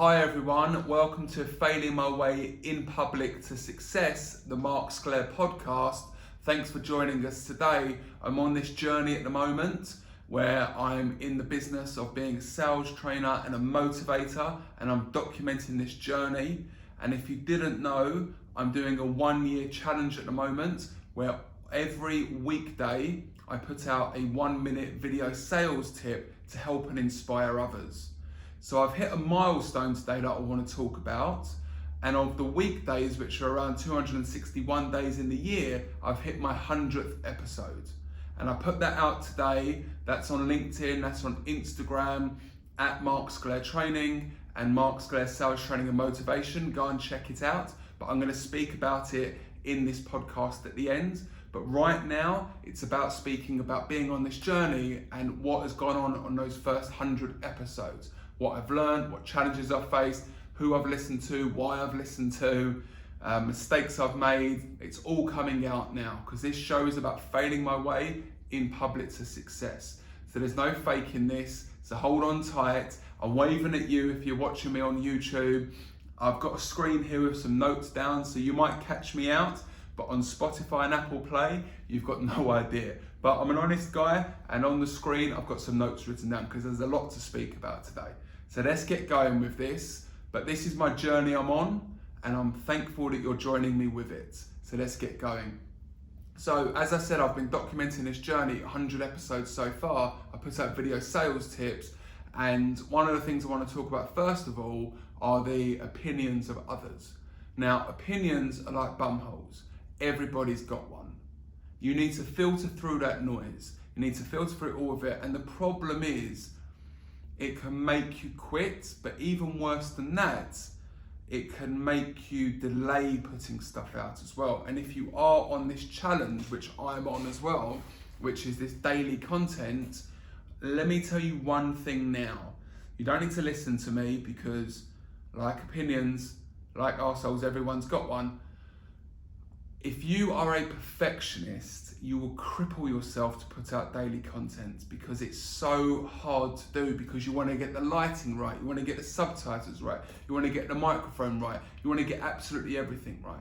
Hi everyone, welcome to Failing My Way in Public to Success, the Mark Sclair podcast. Thanks for joining us today. I'm on this journey at the moment where I'm in the business of being a sales trainer and a motivator, and I'm documenting this journey. And if you didn't know, I'm doing a 1-year challenge at the moment where every weekday I put out a 1-minute video sales tip to help and inspire others. So I've hit a milestone today that I want to talk about, and of the weekdays, which are around 261 days in the year, I've hit my 100th episode. And I put that out today. That's on LinkedIn, that's on Instagram, at Mark Sclair Training and Mark Sclair Sales Training and Motivation. Go and check it out. But I'm going to speak about it in this podcast at the end. But right now, it's about speaking about being on this journey and what has gone on those first 100 episodes. What I've learned, what challenges I've faced, who I've listened to, why I've listened to, mistakes I've made. It's all coming out now because this show is about failing my way in public to success. So there's no faking this, so hold on tight. I'm waving at you if you're watching me on YouTube. I've got a screen here with some notes down, so you might catch me out, but on Spotify and Apple Play, you've got no idea. But I'm an honest guy, and on the screen, I've got some notes written down because there's a lot to speak about today. So let's get going with this. But this is my journey I'm on, and I'm thankful that you're joining me with it. So let's get going. So as I said, I've been documenting this journey, 100 episodes so far. I put out video sales tips, and one of the things I want to talk about first of all are the opinions of others. Now, opinions are like bumholes. Everybody's got one. You need to filter through that noise. You need to filter through all of it, and the problem is, it can make you quit, but even worse than that, it can make you delay putting stuff out as well. And if you are on this challenge, which I'm on as well, which is this daily content, let me tell you one thing now. You don't need to listen to me because, like opinions, like arseholes, everyone's got one. If you are a perfectionist, you will cripple yourself to put out daily content because it's so hard to do, because you want to get the lighting right, you want to get the subtitles right, you want to get the microphone right, you want to get absolutely everything right.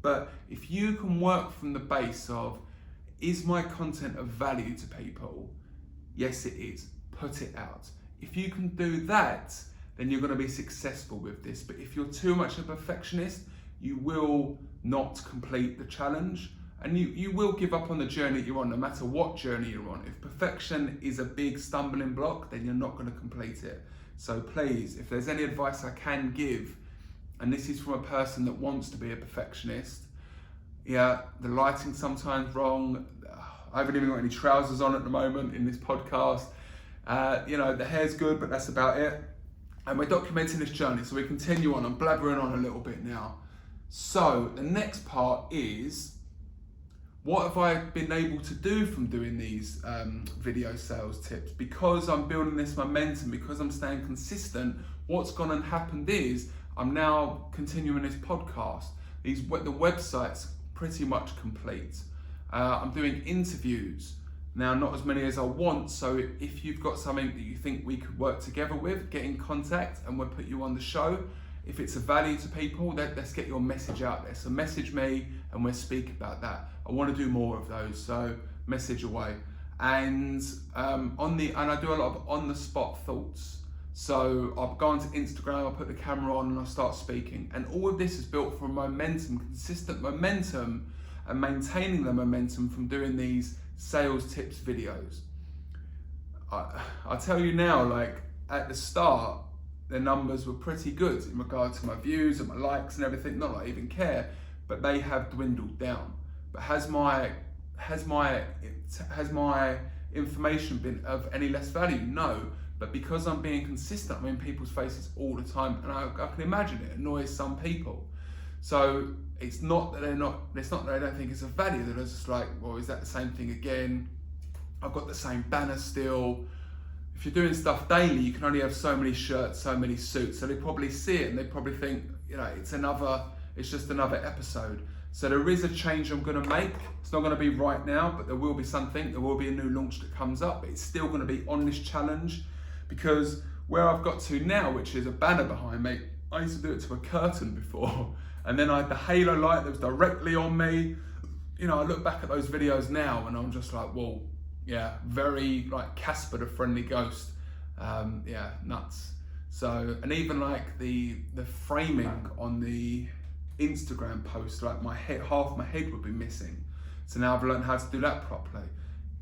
But if you can work from the base of, is my content of value to people? Yes, it is. Put it out. If you can do that, then you're going to be successful with this. But if you're too much a perfectionist, you will not complete the challenge, and you will give up on the journey you're on, no matter what journey you're on. If perfection is a big stumbling block, then you're not going to complete it. So please, if there's any advice I can give, and this is from a person that wants to be a perfectionist, yeah, the lighting's sometimes wrong. I haven't even got any trousers on at the moment in this podcast. The hair's good, but that's about it. And we're documenting this journey, so we continue on. I'm blabbering on a little bit now. So the next part is, what have I been able to do from doing these video sales tips? Because I'm building this momentum, because I'm staying consistent, what's gone and happened is I'm now continuing this podcast. The website's pretty much complete. I'm doing interviews. Now, not as many as I want, so if you've got something that you think we could work together with, get in contact and we'll put you on the show. If it's of value to people, let's get your message out there. So message me and we'll speak about that. I want to do more of those, so message away. And I do a lot of on-the-spot thoughts. So I'll go onto Instagram, I'll put the camera on and I'll start speaking. And all of this is built from momentum, consistent momentum, and maintaining the momentum from doing these sales tips videos. I'll tell you now, like at the start, the numbers were pretty good in regard to my views and my likes and everything. Not that I even care, but they have dwindled down. But has my information been of any less value? No. But because I'm being consistent, I'm in people's faces all the time, and I can imagine it annoys some people. So it's not that they don't think it's of value. They're just like, well, is that the same thing again? I've got the same banner still. If you're doing stuff daily, you can only have so many shirts, so many suits. So they probably see it and they probably think, it's just another episode. So there is a change I'm going to make. It's not going to be right now, but there will be something. There will be a new launch that comes up, but it's still going to be on this challenge, because where I've got to now, which is a banner behind me. I used to do it to a curtain before, and then I had the halo light that was directly on me. You know, I look back at those videos now and I'm just like, well, yeah, very like Casper the Friendly Ghost. Yeah, nuts. So, and even like the framing on the Instagram post, like my head, half my head would be missing. So now I've learned how to do that properly.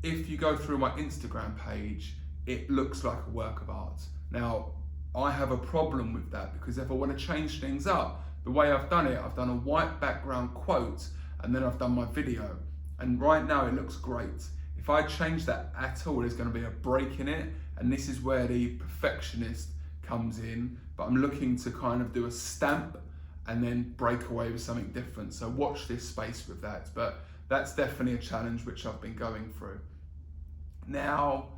If you go through my Instagram page, it looks like a work of art. Now, I have a problem with that because if I want to change things up, the way I've done it, I've done a white background quote and then I've done my video. And right now it looks great. If I change that at all, there's going to be a break in it. And this is where the perfectionist comes in. But I'm looking to kind of do a stamp and then break away with something different. So watch this space with that. But that's definitely a challenge which I've been going through. Now,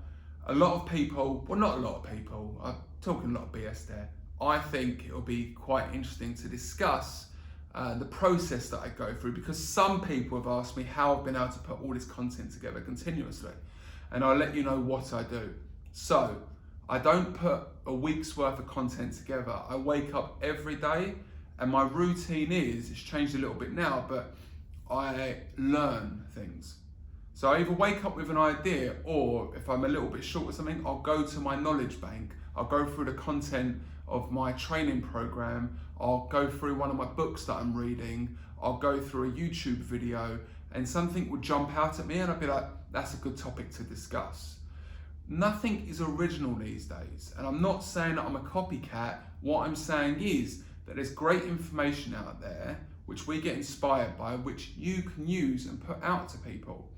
a lot of people, well, not a lot of people, I'm talking a lot of BS there. I think it'll be quite interesting to discuss the process that I go through, because some people have asked me how I've been able to put all this content together continuously. And I'll let you know what I do. So, I don't put a week's worth of content together. I wake up every day and my routine is, it's changed a little bit now, but I learn things. So I either wake up with an idea, or if I'm a little bit short with something, I'll go to my knowledge bank. I'll go through the content of my training program. I'll go through one of my books that I'm reading. I'll go through a YouTube video and something will jump out at me and I'll be like, that's a good topic to discuss. Nothing is original these days. And I'm not saying that I'm a copycat. What I'm saying is that there's great information out there which we get inspired by, which you can use and put out to people.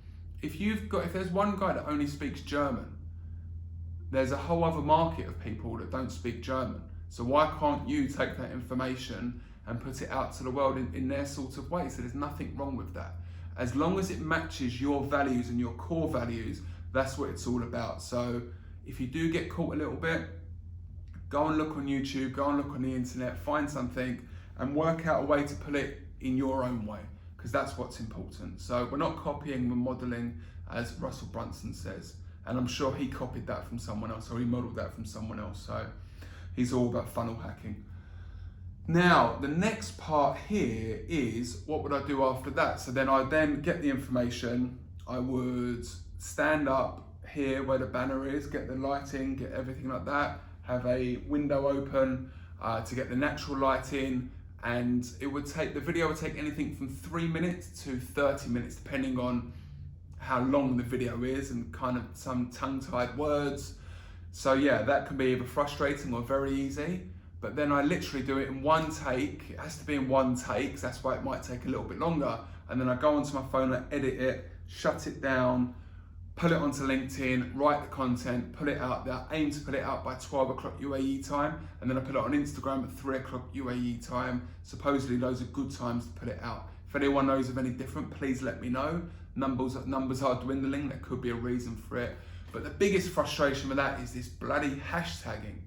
If there's one guy that only speaks German, there's a whole other market of people that don't speak German. So why can't you take that information and put it out to the world in their sort of way? So there's nothing wrong with that. As long as it matches your values and your core values, that's what it's all about. So if you do get caught a little bit, go and look on YouTube, go and look on the internet, find something and work out a way to put it in your own way, because that's what's important. So we're not copying, we're modeling, as Russell Brunson says. And I'm sure he copied that from someone else, or he modeled that from someone else. So he's all about funnel hacking. Now, the next part here is, what would I do after that? So then I get the information, I would stand up here where the banner is, get the lighting, get everything like that, have a window open to get the natural light in, and the video would take anything from 3 minutes to 30 minutes, depending on how long the video is and kind of some tongue-tied words. So yeah, that can be either frustrating or very easy, but then I literally do it in one take. It has to be in one take, so that's why it might take a little bit longer. And then I go onto my phone, I edit it, shut it down, pull it onto LinkedIn, write the content, put it out there. I aim to put it out by 12 o'clock UAE time, and then I put it on Instagram at 3 o'clock UAE time. Supposedly those are good times to put it out. If anyone knows of any different, please let me know. Numbers are dwindling, there could be a reason for it. But the biggest frustration with that is this bloody hashtagging.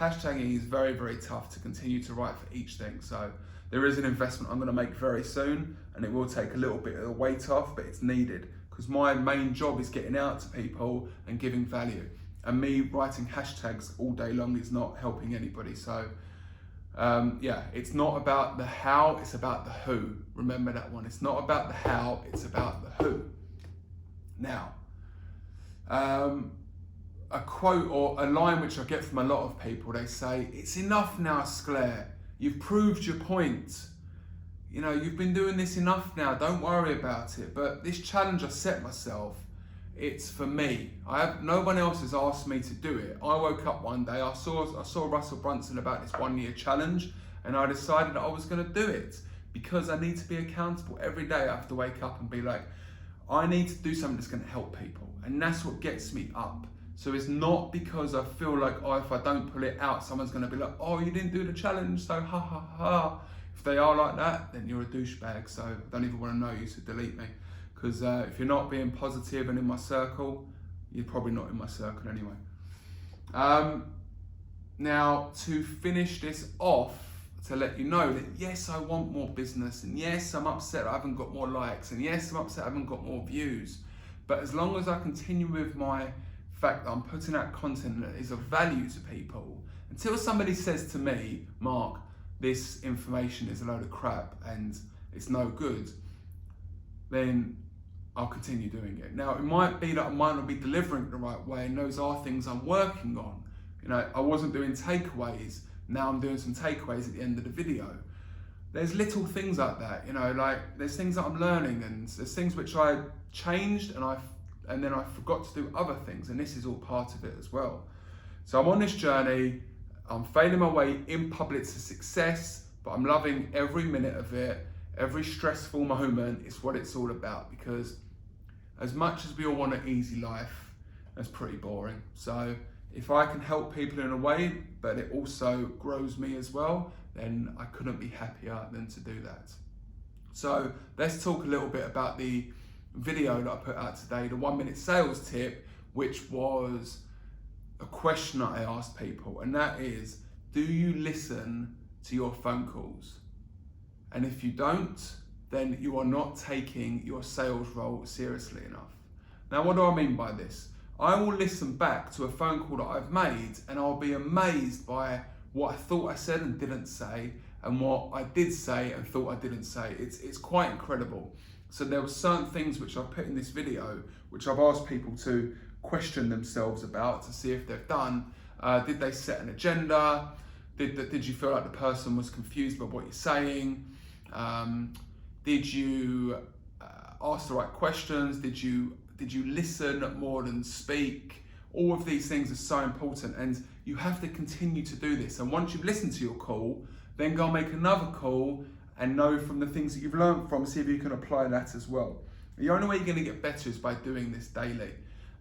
Hashtagging is very, very tough to continue to write for each thing. So there is an investment I'm gonna make very soon, and it will take a little bit of the weight off, but it's needed, because my main job is getting out to people and giving value. And me writing hashtags all day long is not helping anybody. So yeah, it's not about the how, it's about the who. Remember that one. It's not about the how, it's about the who. Now, a quote or a line which I get from a lot of people, they say, it's enough now, Sclair. You've proved your point. You know, you've been doing this enough now, don't worry about it. But this challenge I set myself, it's for me. No one else has asked me to do it. I woke up one day, I saw Russell Brunson about this 1 year challenge, and I decided that I was gonna do it because I need to be accountable. Every day I have to wake up and be like, I need to do something that's gonna help people. And that's what gets me up. So it's not because I feel like, oh, if I don't pull it out, someone's gonna be like, oh, you didn't do the challenge, so ha ha ha. If they are like that, then you're a douchebag, so I don't even wanna know you, so delete me. Because if you're not being positive and in my circle, you're probably not in my circle anyway. Now, to finish this off, to let you know that yes, I want more business, and yes, I'm upset I haven't got more likes, and yes, I'm upset I haven't got more views. But as long as I continue with my fact that I'm putting out content that is of value to people, until somebody says to me, Mark, this information is a load of crap and it's no good, then I'll continue doing it. Now, it might be that I might not be delivering it the right way, and those are things I'm working on. You know, I wasn't doing takeaways, now I'm doing some takeaways at the end of the video. There's little things like that, you know, like there's things that I'm learning, and there's things which I changed and then I forgot to do other things, and this is all part of it as well. So I'm on this journey, I'm failing my way in public to success, but I'm loving every minute of it. Every stressful moment is what it's all about, because as much as we all want an easy life, that's pretty boring. So if I can help people in a way, but it also grows me as well, then I couldn't be happier than to do that. So let's talk a little bit about the video that I put out today, the 1 minute sales tip, which was a question that I asked people, and that is, do you listen to your phone calls? And if you don't, then you are not taking your sales role seriously enough. Now, what do I mean by this? I will listen back to a phone call that I've made, and I'll be amazed by what I thought I said and didn't say, and what I did say and thought I didn't say. It's quite incredible. So there were certain things which I put in this video, which I've asked people to question themselves about to see if they've done. Did they set an agenda? Did you feel like the person was confused by what you're saying? Did you ask the right questions? Did you listen more than speak? All of these things are so important, and you have to continue to do this. And once you've listened to your call, then go make another call and know from the things that you've learned from, see if you can apply that as well. The only way you're going to get better is by doing this daily,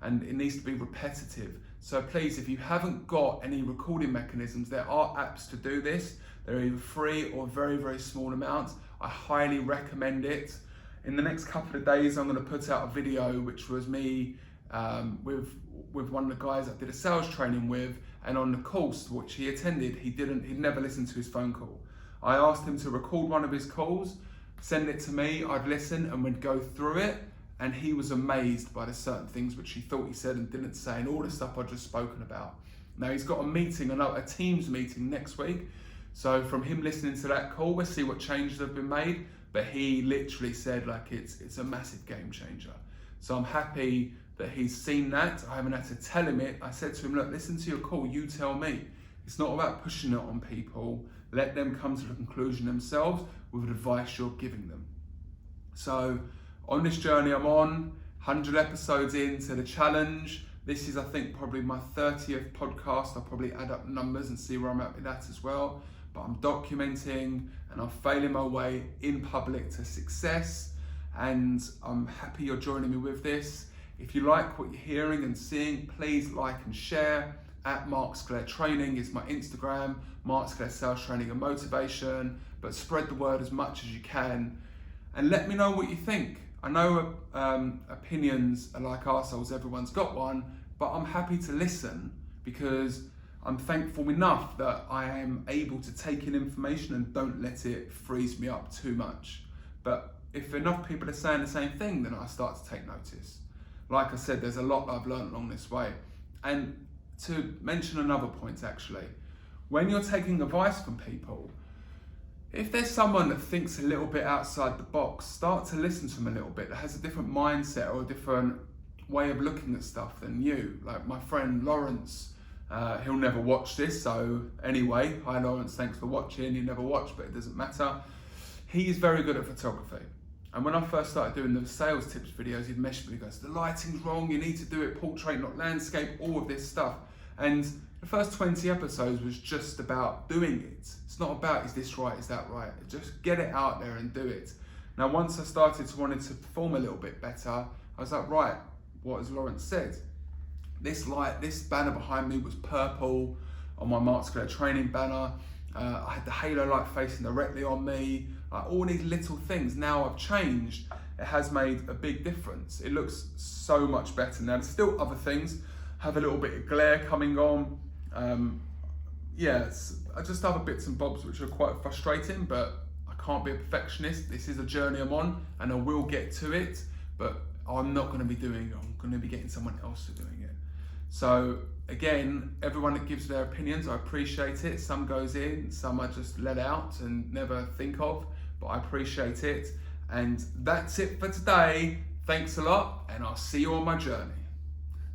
and it needs to be repetitive. So please, if you haven't got any recording mechanisms, there are apps to do this. They're either free or very, very small amounts. I highly recommend it. In the next couple of days, I'm going to put out a video which was me with one of the guys I did a sales training with, and on the course which he attended, he'd never listened to his phone call. I asked him to record one of his calls, send it to me, I'd listen and we'd go through it, and he was amazed by the certain things which he thought he said and didn't say, and all the stuff I'd just spoken about. Now he's got a meeting, a Teams meeting next week, so from him listening to that call, we'll see what changes have been made, but he literally said like it's a massive game changer. So I'm happy that he's seen that. I haven't had to tell him it. I said to him, look, listen to your call, you tell me. It's not about pushing it on people. Let them come to the conclusion themselves with advice you're giving them. So on this journey I'm on, 100 episodes into the challenge. This is, I think, probably my 30th podcast. I'll probably add up numbers and see where I'm at with that as well. But I'm documenting and I'm failing my way in public to success. And I'm happy you're joining me with this. If you like what you're hearing and seeing, please like and share. At Mark Sclair Training is my Instagram, Mark Sclair Sales Training and Motivation, but spread the word as much as you can. And let me know what you think. I know opinions are like arseholes, everyone's got one, but I'm happy to listen because I'm thankful enough that I am able to take in information and don't let it freeze me up too much. But if enough people are saying the same thing, then I start to take notice. Like I said, there's a lot that I've learned along this way. And to mention another point actually, when you're taking advice from people, if there's someone that thinks a little bit outside the box, start to listen to them a little bit, that has a different mindset or a different way of looking at stuff than you. Like my friend Lawrence, he'll never watch this, so anyway, hi Lawrence, thanks for watching. You never watch, but it doesn't matter. He is very good at photography. And when I first started doing the sales tips videos, he'd message me, he goes, the lighting's wrong, you need to do it portrait, not landscape, all of this stuff. And the first 20 episodes was just about doing it. It's not about, is this right, is that right? Just get it out there and do it. Now, once I started to want to perform a little bit better, I was like, right, what has Lawrence said? This light, this banner behind me was purple on my Mark Sclair Training banner. I had the halo light facing directly on me. All these little things, now I've changed. It has made a big difference. It looks so much better. Now, there's still other things. Have a little bit of glare coming on. I just have bits and bobs which are quite frustrating, but I can't be a perfectionist. This is a journey I'm on and I will get to it, but I'm not going to be doing it. I'm going to be getting someone else to doing it. So again, everyone that gives their opinions, I appreciate it. Some goes in, some I just let out and never think of, but I appreciate it. And that's it for today. Thanks a lot, and I'll see you on my journey.